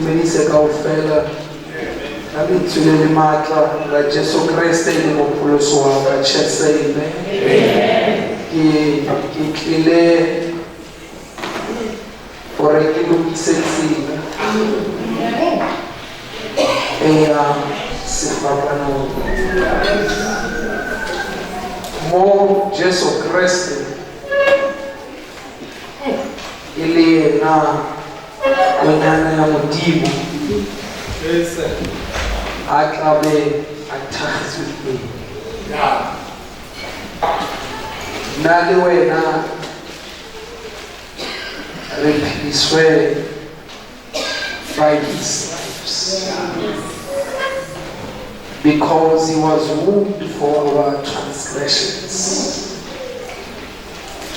itumedise kaofela a re tswelele matla la Jesu Kriste le mopholoso wa ka tshesele ke tlile gore ke lokise tsela ya sefapano mo Jesu Kriste ile na konyana ya modimo a tlabe a thakgiswe pele nna le wena re phediswe by his stripes because he was wounded for our transgressions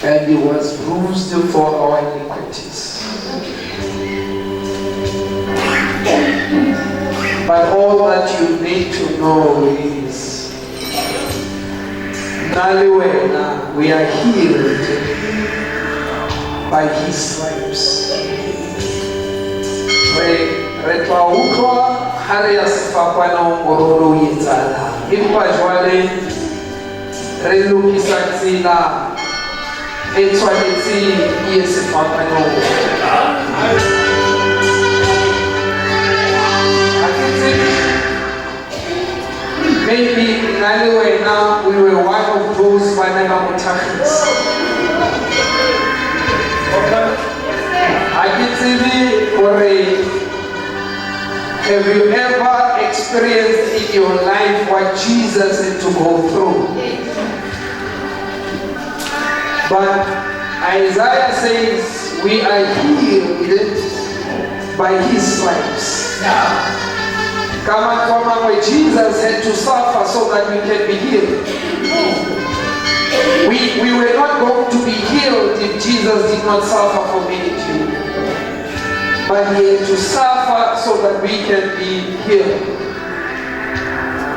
and he was bruised for our iniquities. But all that you need to know is we are healed by his stripes. Re tla utlwa hare ya sefapano mororo yetsala empa jwale re lokisa tsela e tshwanetse ye sefapano. Maybe now we were one of those who never mutakhis. Have you ever experienced in your life what Jesus had to go through? But Isaiah says we are healed by his stripes. Where Jesus had to suffer so that we can be healed. We were not going to be healed if Jesus did not suffer for me and you. But he had to suffer so that we can be healed.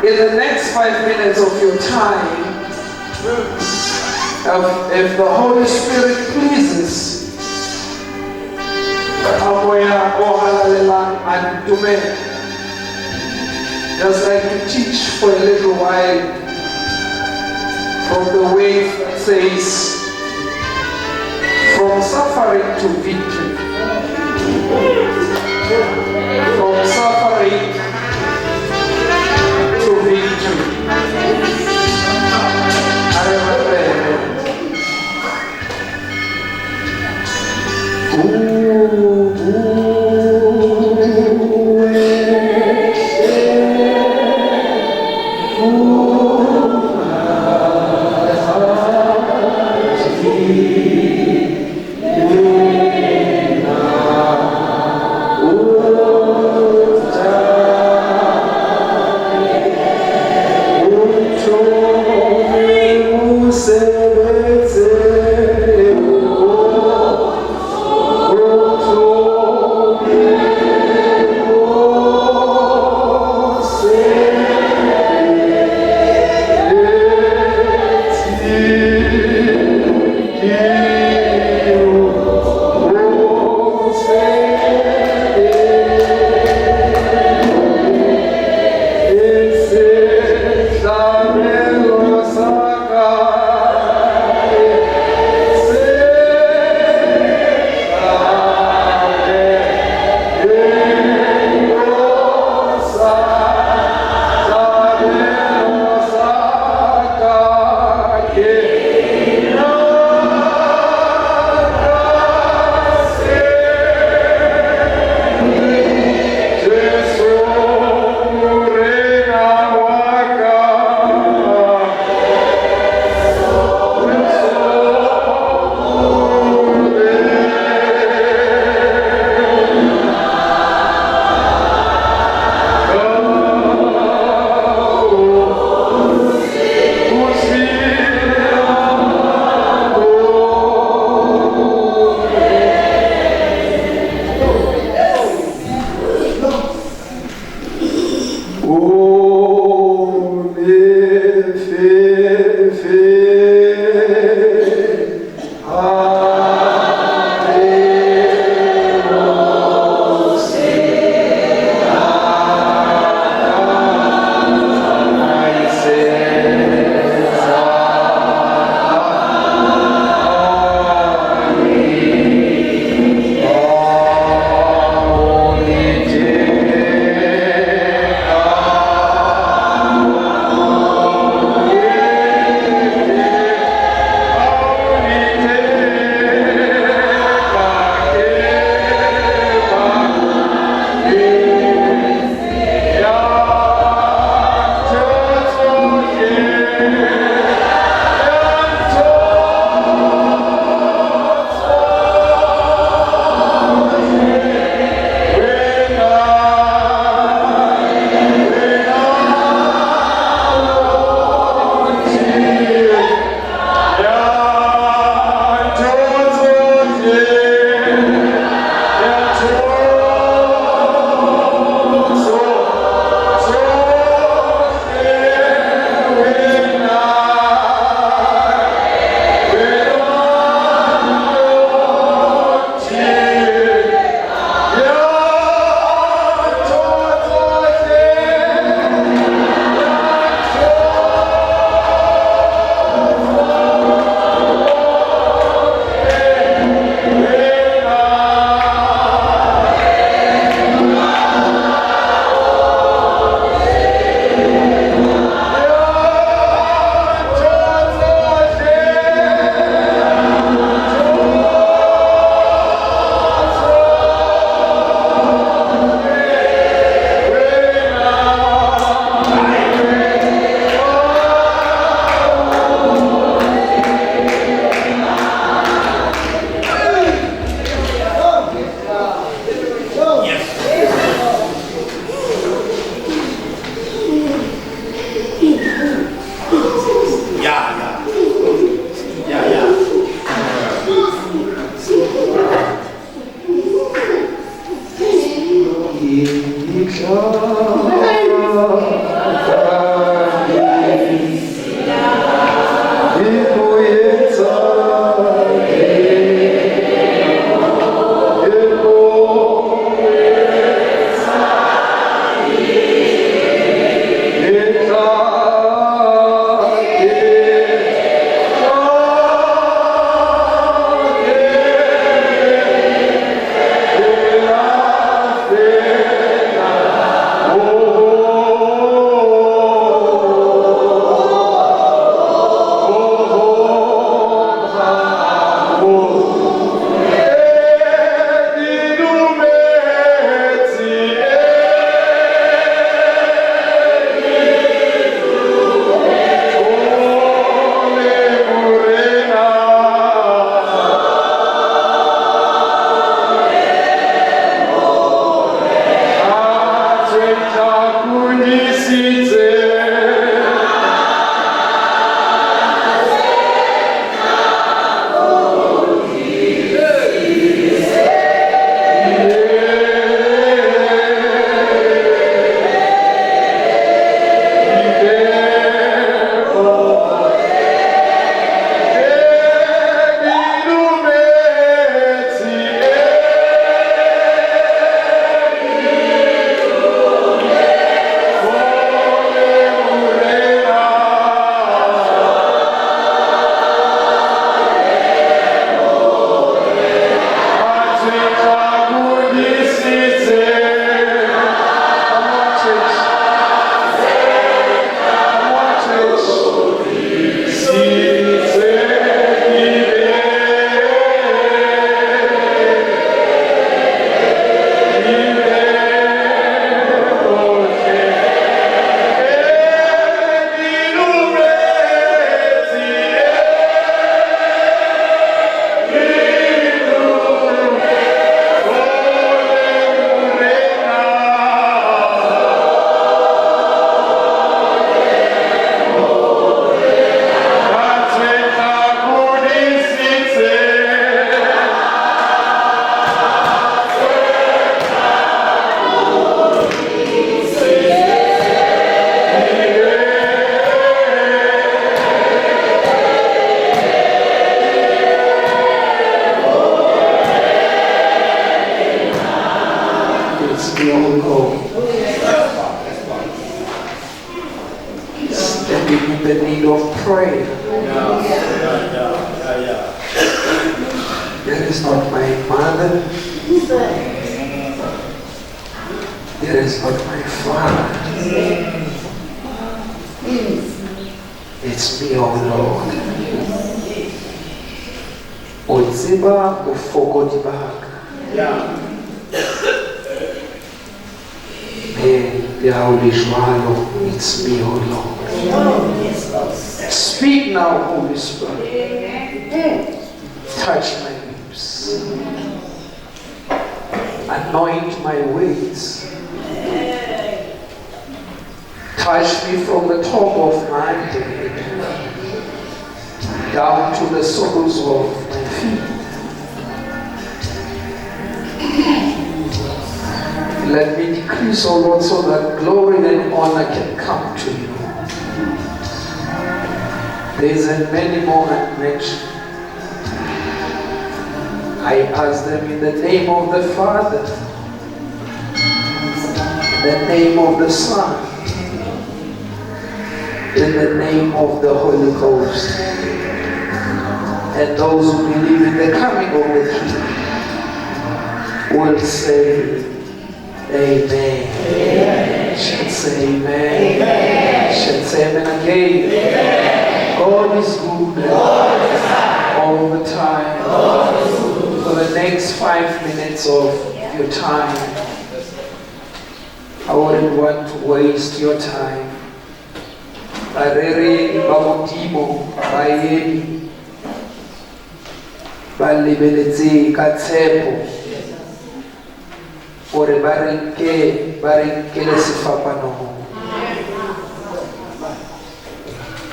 In the next 5 minutes of your time, if the Holy Spirit pleases, just like to teach for a little while from the wave that says, from suffering to victory. From suffering to victory. I remember.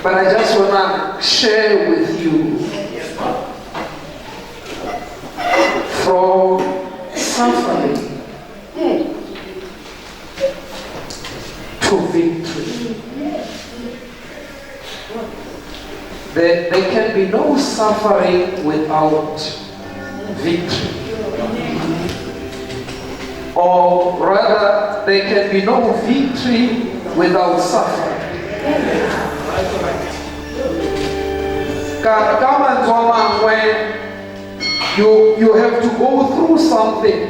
But I just want to share with you from suffering to victory. There can be no suffering without victory. Or rather, there can be no victory without suffering. When you have to go through something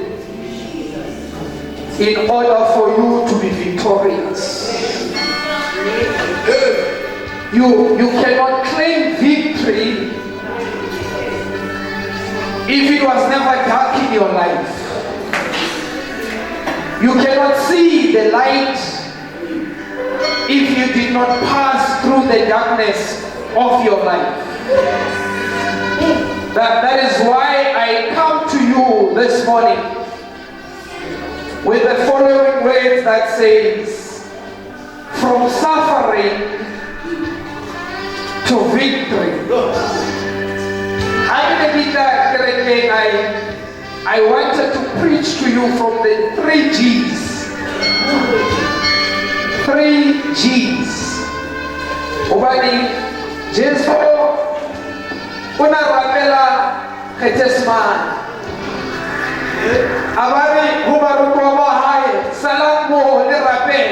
in order for you to be victorious. You cannot claim victory if it was never dark in your life. You cannot see the light if you did not pass through the darkness of your life. That is why I come to you this morning with the following words that says, from suffering to victory. I wanted to preach to you from the 3 G's. 3 G's. Obani, Jesu, una rapela Getesman. Abani, Hubarukwama Hai, Salamu, le rape.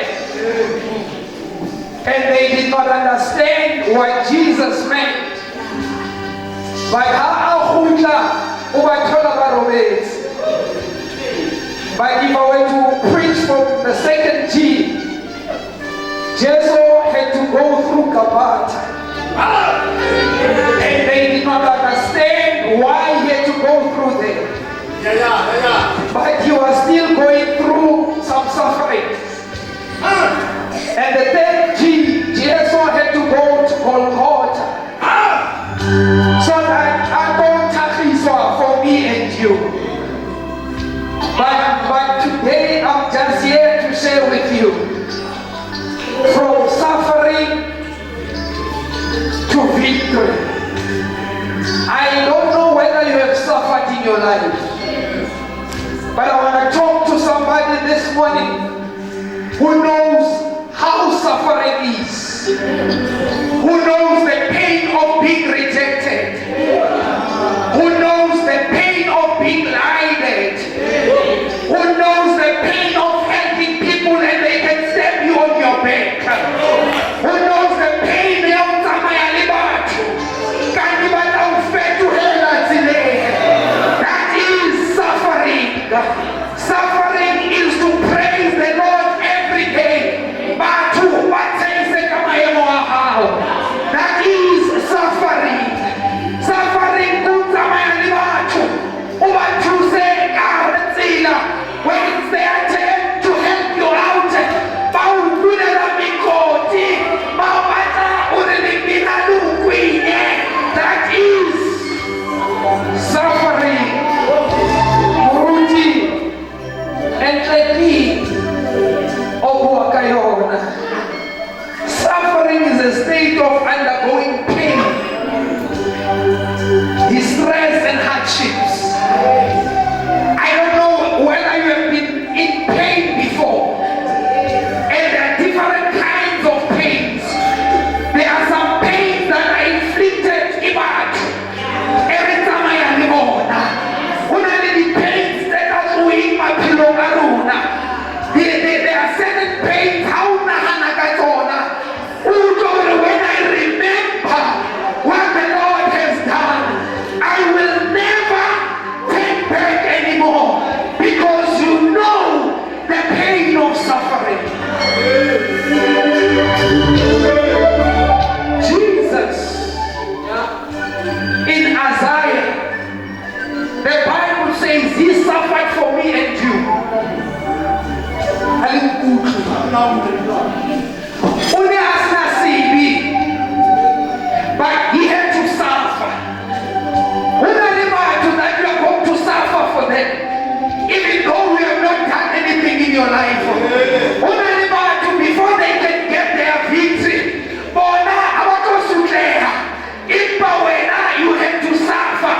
And they did not understand what Jesus meant. But if I were to preach from the 2nd G, Jesus had to go through Kabata. And they did not understand why he had to go through there. But he was still going through some suffering. And the 3rd G, Jesus had to go to Golgotha. So that I don't for me and you. But today I'm just here to share with you from suffering to victory. I don't know whether you have suffered in your life, but I want to talk to somebody this morning who knows how suffering is, who knows the pain of being rejected, who knows the pain of being lied at, who knows the pain of helping people and they can stab you on your back, who knows the pain of that is suffering. Suffering is to praise the Lord every day, but to that is suffering. Suffering when it's their attempt to help you out. That is suffering. Suffering is a state of undergoing pain, distress and hardships. I don't know whether you have been in pain before, and there are different kinds of pains. There are some pains that are inflicted inward. Every time I am alone, when I need pains that are doing my pillow, there are certain pains. When I remember what the Lord has done, I will never take back anymore, because you know the pain of suffering. Jesus, in Isaiah, the Bible says he suffered for me and you. But he had to suffer. When I remember that you are going to suffer for them, even though you have not done anything in your life. When I remember before they can get their victory, you have to suffer.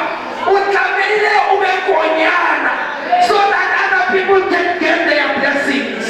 So that other people can get their blessings.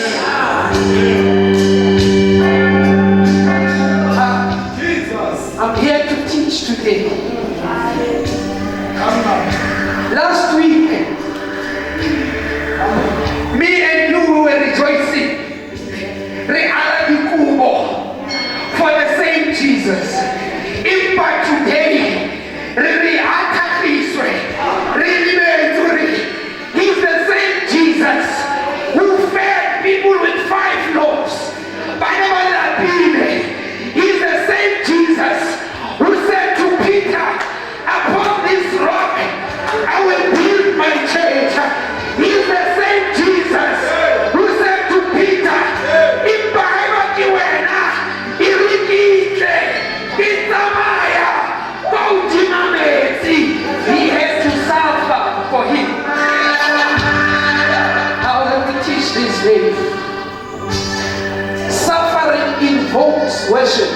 worship.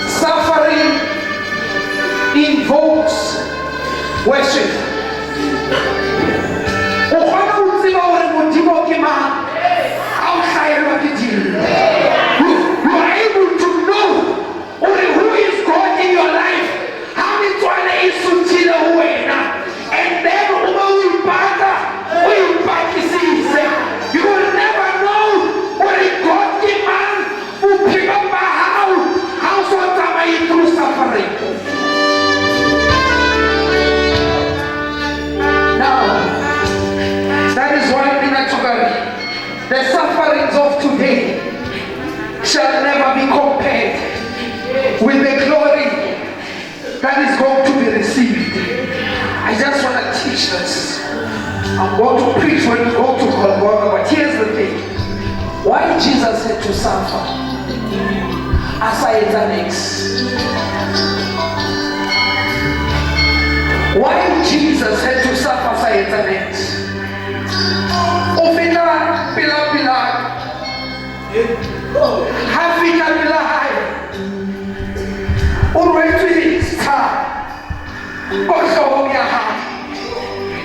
Suffering invokes worship. You are able to know who is God in your life. And then you will never know what is God man who pick up my house through suffering. Now, that is why the sufferings of today shall never be compared with the glory that is going to be received. I just want to teach this. I'm going to preach when you go to Golgotha, but here's the thing. Why Jesus had to suffer? Why Jesus had to suffer?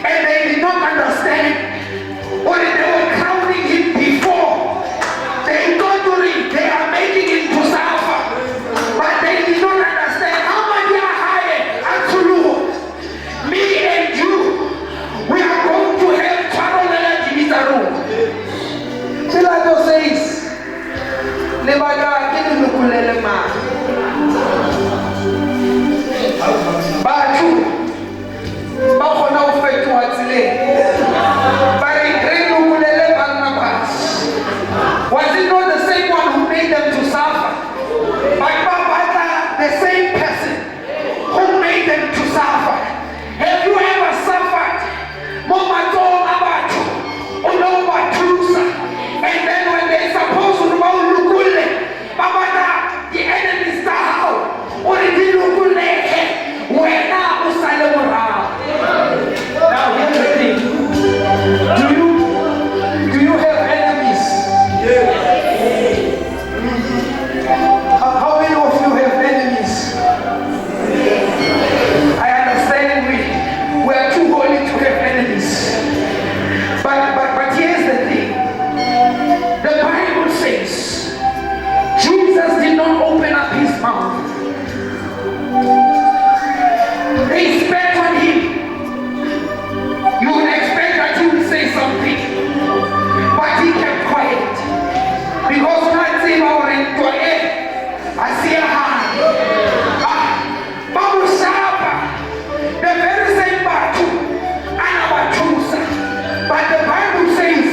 And they did not understand what they were crowning him before. They thought they are making him to suffer, but they did not understand how much they are higher unto Lord. Me and you, we are going to have parallel in the room. Pilato says, was it not the same one who made them to suffer? But the same person who made them to suffer. Have you ever suffered? And then when they supposed to the enemy start or the now here's the thing. Do you have enemies? How many of you have enemies? I understand we are too holy to have enemies. But here's the thing. The Bible says Jesus did not open up his mouth. They spat on him. You would expect that he would say something, but he kept quiet. Because when I say about it, I see a hand. Babu Shaba, the very same battle, and our truth. But the Bible says,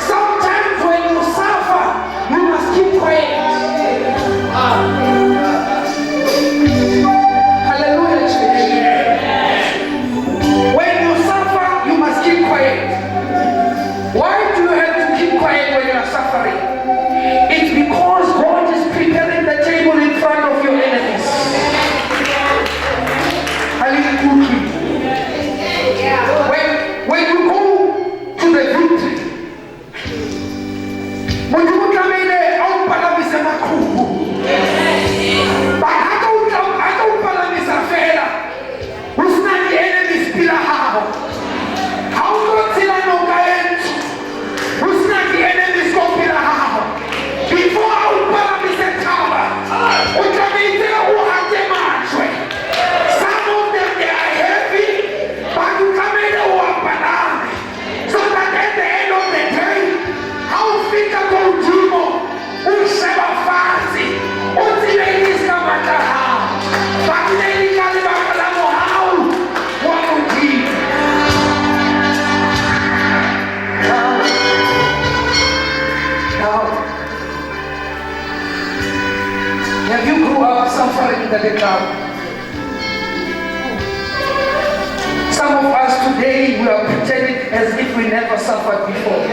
sometimes when you suffer, you must keep quiet. Hallelujah, church. When you suffer, you must keep quiet. Why do you have to keep quiet when you are suffering? It's because God is preparing the table in front of your enemies. Hallelujah. When you go to the victory, when you come in there, but I don't palamisa fela. Who's not the enemy's pillar? How don't I know guys? Who's not the enemy's pillar? Before I will palamisa cover, which I mean they will have them much. Some of them they are heavy, but you come in there so that at the end of the day, how fit about Jimo, who never fancy, who is have you grew up suffering in the ground? Some of us today, we are pretending as if we never suffered before.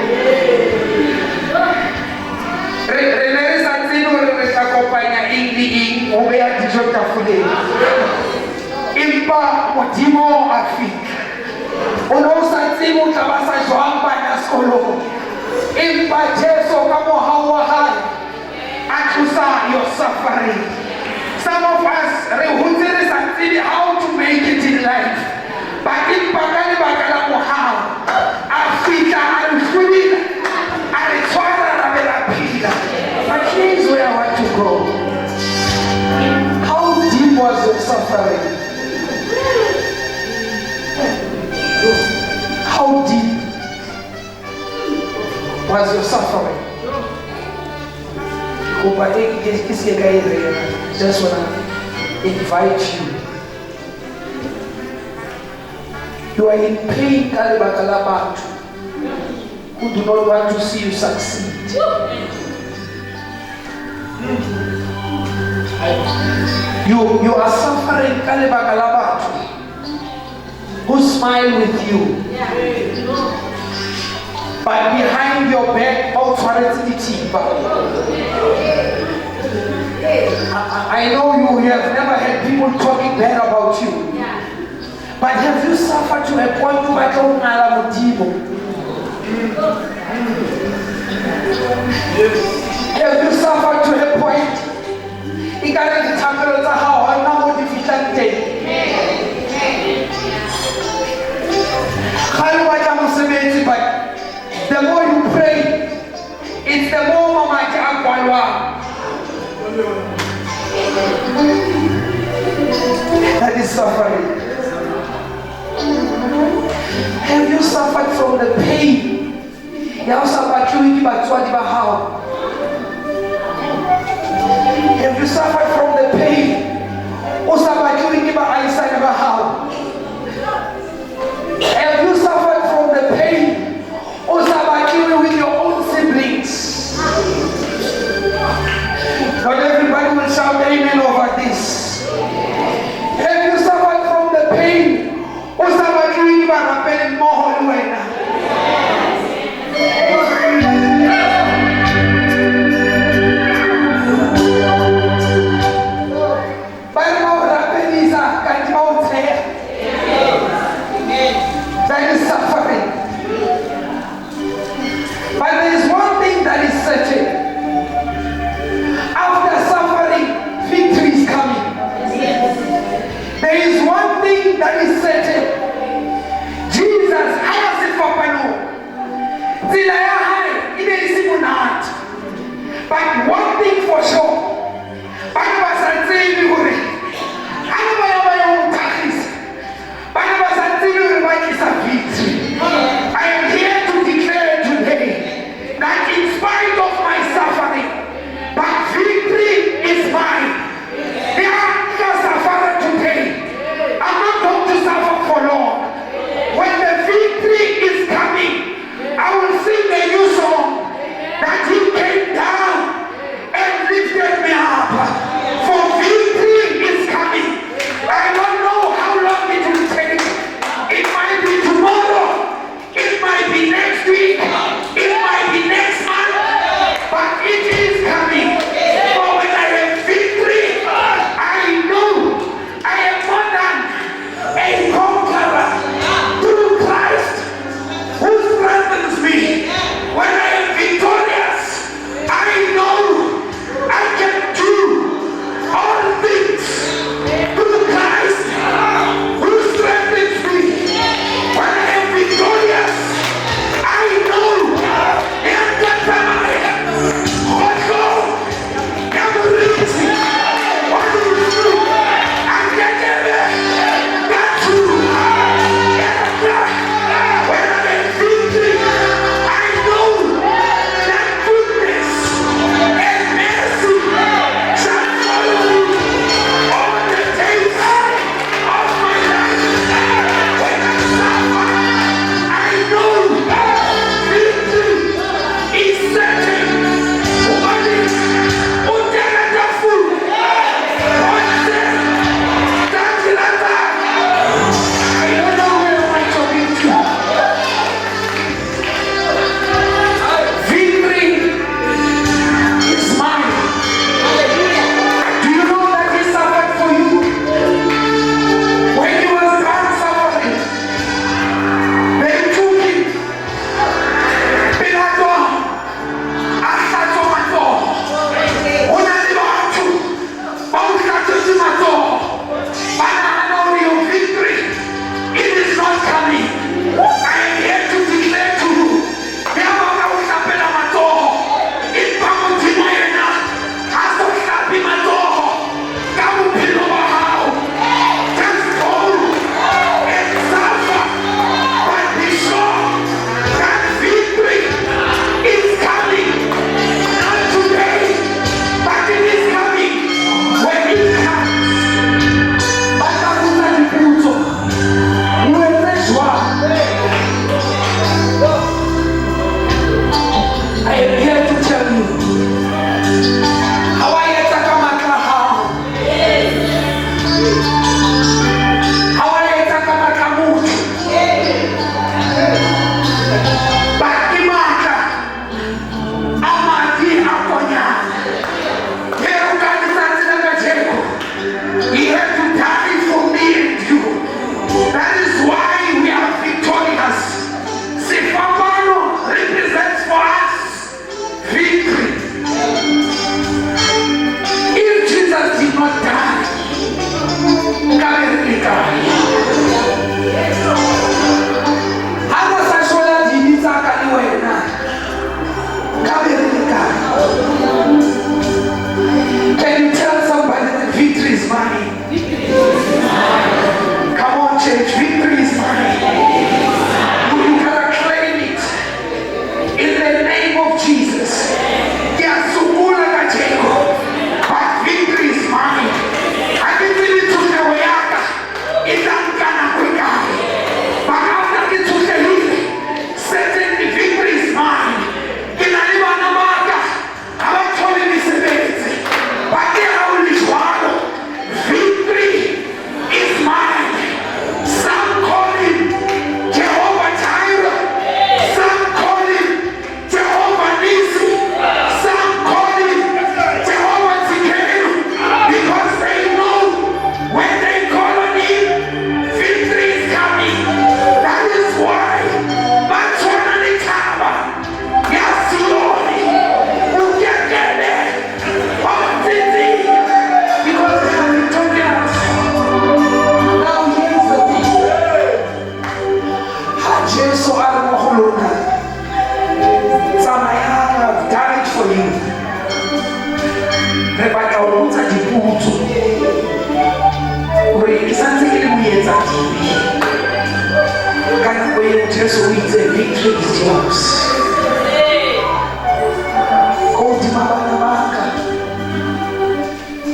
Impa Modimo Afik. O no sa tsebe o tla ba sa jwang bana sekolong. Empa Jesu ka mohau wa hae a tlosa your suffering. Some of us re hotse re sa tsebe how to make it in life. But empa ka lebaka la mohau a fihla a re hlodile a re tshwara ra be la phela. But here's where I want to go. How deep was your suffering? How deep was your suffering? Just want to invite you. You are in pain, who do not want to see you succeed. You are suffering, who smile with you. But behind your back, I know you have never had people talking bad about you. But have you suffered to a point where you have you suffered to a point? You got to tell me how I know what you but the more you pray, it's the more mama that is suffering. Have you suffered from the pain? Have you suffered from the pain? Have you suffered from the pain? With your own siblings? Not everybody will shout amen over this. Have you suffered from the pain? That is suffering. But there is one thing that is certain. After suffering, victory is coming. There is one thing that is certain. Jesus has it for Pano. But one thing for sure. I am here to declare today that in spite of my suffering, but victory is mine. Suffer today. I'm not going to suffer for long. When the victory is coming, I will sing a new song that He came down and lifted me.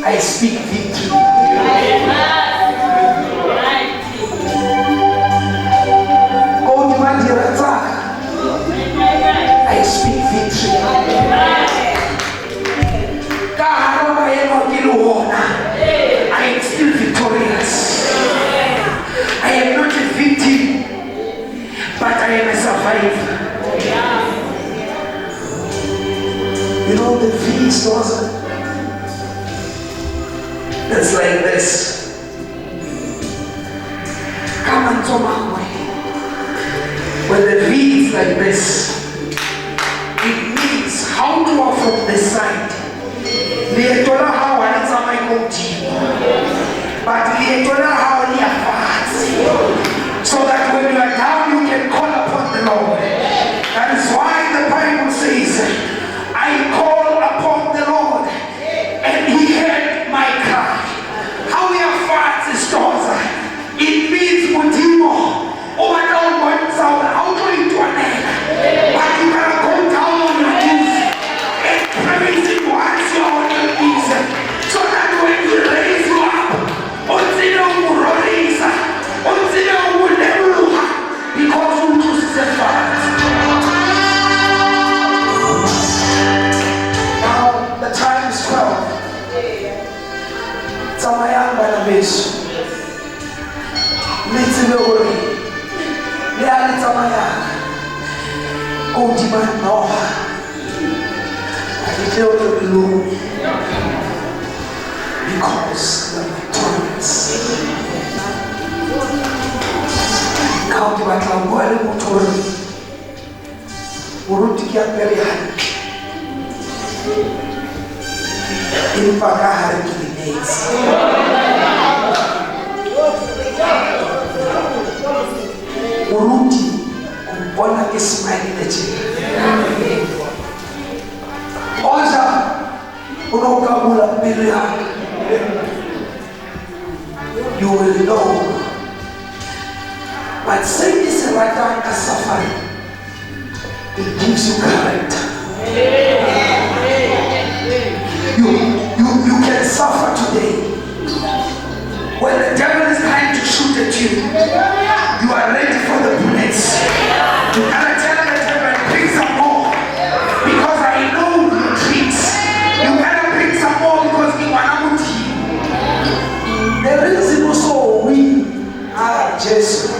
I speak victory. I speak victory. I am still victorious. I am not a victim, but I am a survivor. You know the feast wasn't. It's like this. Come on, Tomahawk. When the V is like this, it means how to walk from this side. Lietola how I need some but lietola how I fast. So that when you are down, you can call upon the Lord. That is why the Bible says, I call upon the Lord, and He heard my cry. How we are fast is daughter. It means Mutimo. Oh, I don't want sound. How do you do an end? But you gotta go down on your knees and praise Him once you're on your knees. So that when He raise you up, Otsino will raise, Otsino will never, because you choose the fast. Now the time is 12. Samayanga na besu. Little worry. Leali samayanga. Oh, demand no. I feel the blue because the victorious. Now the battle will motor. Uruti kia perihan. Impakahar kilineis. Uruti kumpona kismaili nechi. Oja unokabula perihan. You will know. But saying this right now as suffering, it gives you character. You can suffer today. When the devil is trying to shoot at you, you are ready for the bullets. You gotta tell the devil, bring some more, because I know your tricks. You gotta bring some more because you want to heal. There is also we are Jesus.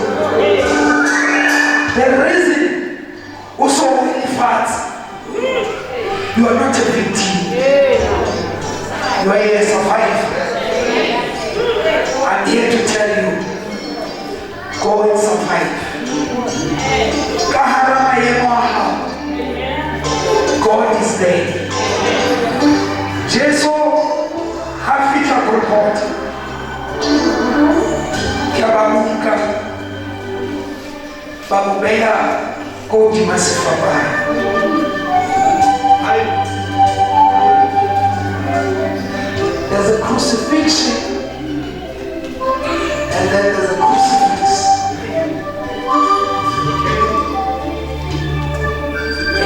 The reason also we fast. You are not a victim. You are a survivor. I'm here to tell you, go and survive. God is there. Jesus, have future report. Kiabamuka, Babubea, go to Masifaba. There's a crucifixion, and then there's a crucifix. A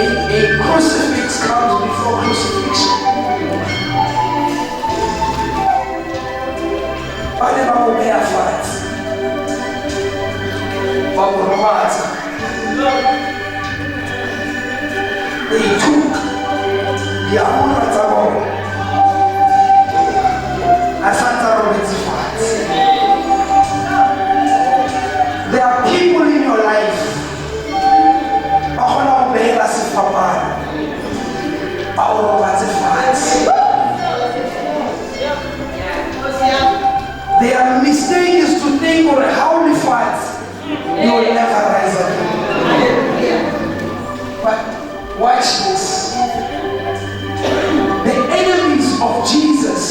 crucifix comes before crucifixion. Whatever will bear fight, what will fight? They took the Amunatabo. There are people in your life. Their mistake is to think of how we fight. You will never rise up. But watch this. The enemies of Jesus,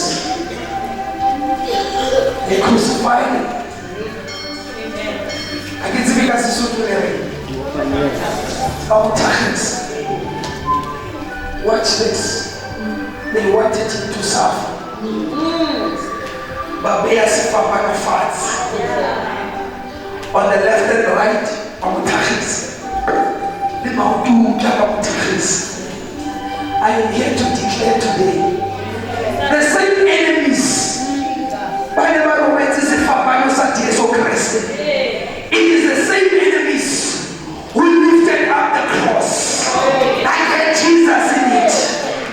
they crucified him. I can speak as a Sesotho. Sometimes, watch this. They wanted him to suffer. But they are fast. right bamuthagisa le maotuka bamuthagisa. I am here to declare today the same enemies bane ba rometse sefapano sa Jesu Kriste. It is the same enemies who lifted up the cross that had Jesus in it.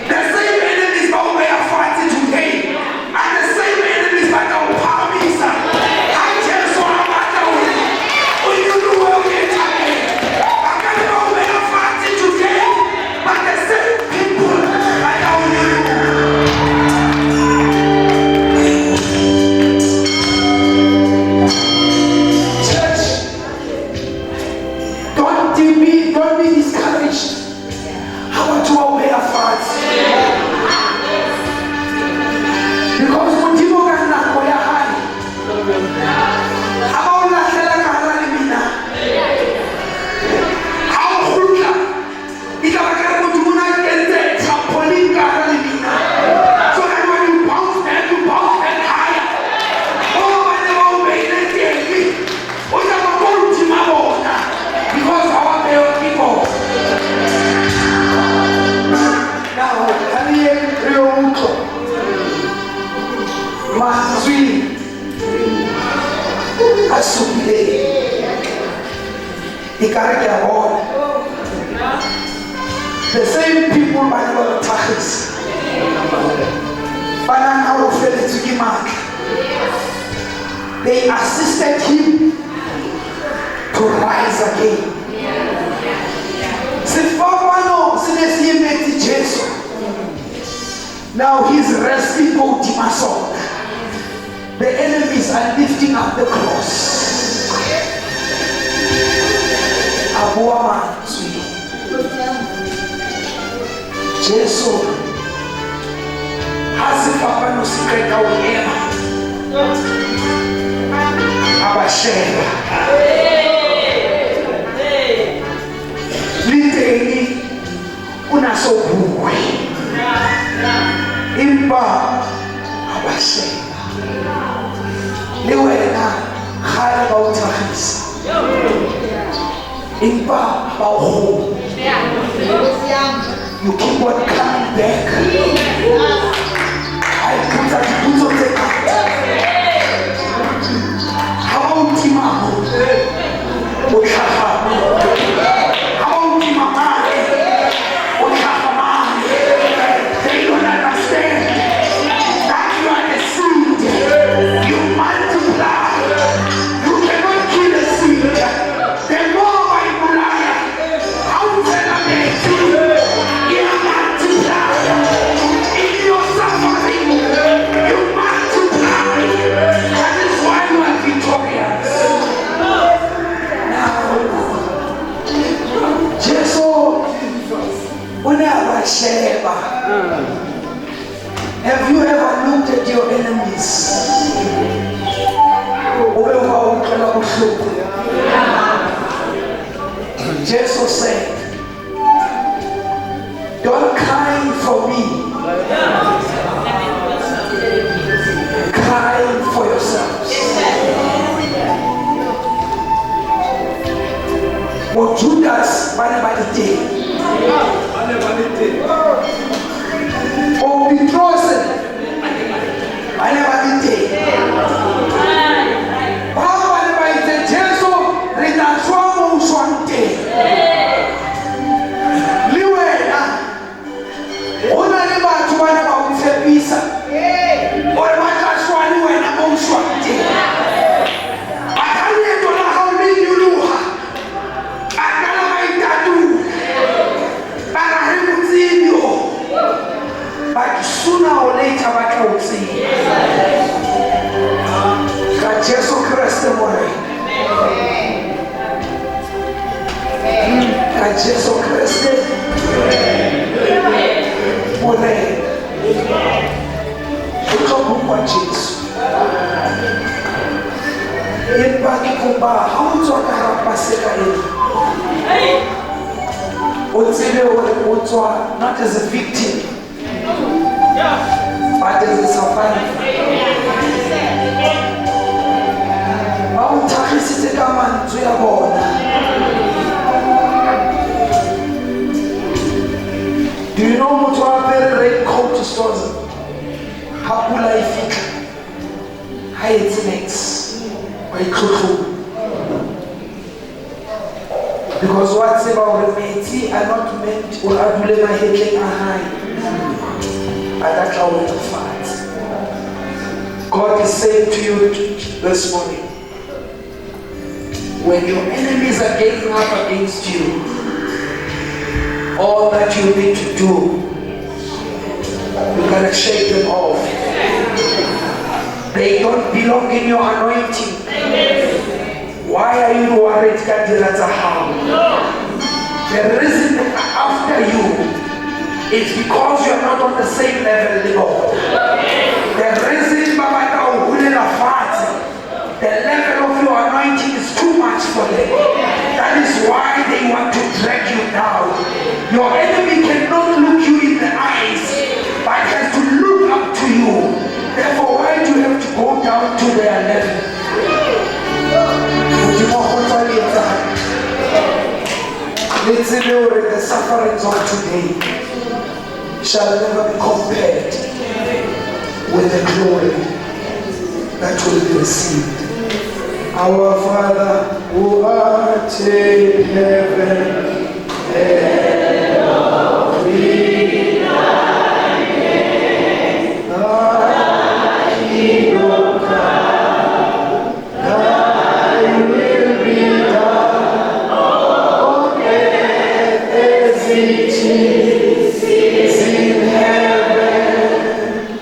The same enemies that we are fighting today are the same enemies that are powerful. I just want to when you know where we are talking. I can't know we are fighting today, but the same people that are don't be discouraged. How much more we are fast? Because Mutimo Ganako Yahai. How la Helalimina? How Hula? It's a Karamuna and the Trampolin Karamina. So that when you bounce and higher. Oh, I never made it. What about Timabona? Because our people. Now, AME Kroonstad. Mazwi. Asubile. Ikareke abona. The same people by the Tahis. Banan out of Felix. They assisted him to rise again. Now he's resting Botimaso. The enemies are lifting up the cross. Abuama Jesus has Papa no secret awema. Abasheba. Liteni unasobukwe. Imba abasheba. Liwena khaya bawuthahisa. Imba bawo. You keep on coming back. I put that put on the cut. How Timamo? How Timamani? They don't understand that you are the seed. You multiply. You cannot kill a seed. The more I multiply, how can I make you? You multiply. In your suffering, you multiply. That is why you are victorious. Now, have you ever looked at your enemies? Jesus said, don't cry for me. Cry for yourselves. What Judas by the day. Oh, Petrosen, I never did. How I never did. Jesus, return Swante. Liwena, ona never to one about the visa. Or what I saw you when I'm on Swante. I can't know how many you do. I can't do. But I haven't seen you. But sooner or later, I will see. God, Jesus Christ, God, Jesus Christ, Jesus. In Bakikumba, how to not as a victim, but as a survivor. Do you know what you are very raincoat stores? Hapula ifika. Hi, it's next. Because what's about remedy are not meant or are to let my head like a high. And that's how we fight. God is saying to you this morning, when your enemies are getting up against you, all that you need to do, you gotta shake them off. They don't belong in your anointing. Why are you worried that that's a harm? The reason they are after you is because you are not on the same level anymore. The reason the level of your anointing is too much for them. That is why they want to drag you down. Your enemy cannot look you in the eyes, but has to look up to you. Therefore, why do you have to go down to their level? Let's say the sufferings of today shall never be compared with the glory that will be received. Our Father who art in heaven, hallowed be thy name. Thy kingdom come, thy will be done on earth as it is in heaven.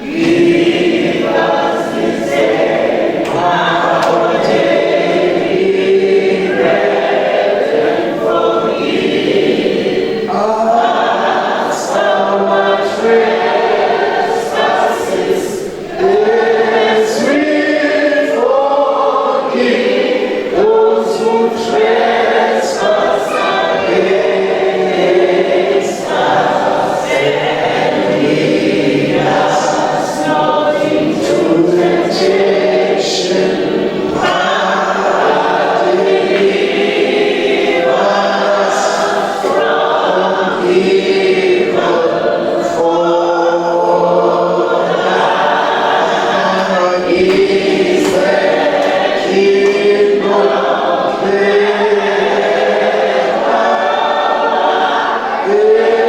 Give us this day our daily bread, and forgive us our trespasses, as we forgive those who trespass against us, and lead us not into temptation, but deliver us from evil. For thine is the kingdom, the power, and the glory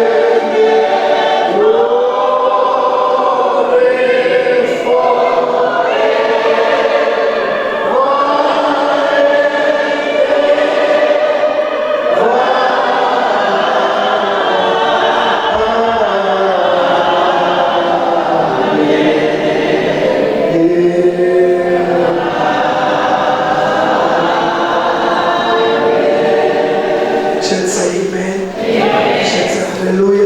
Should say amen. Should say hallelujah.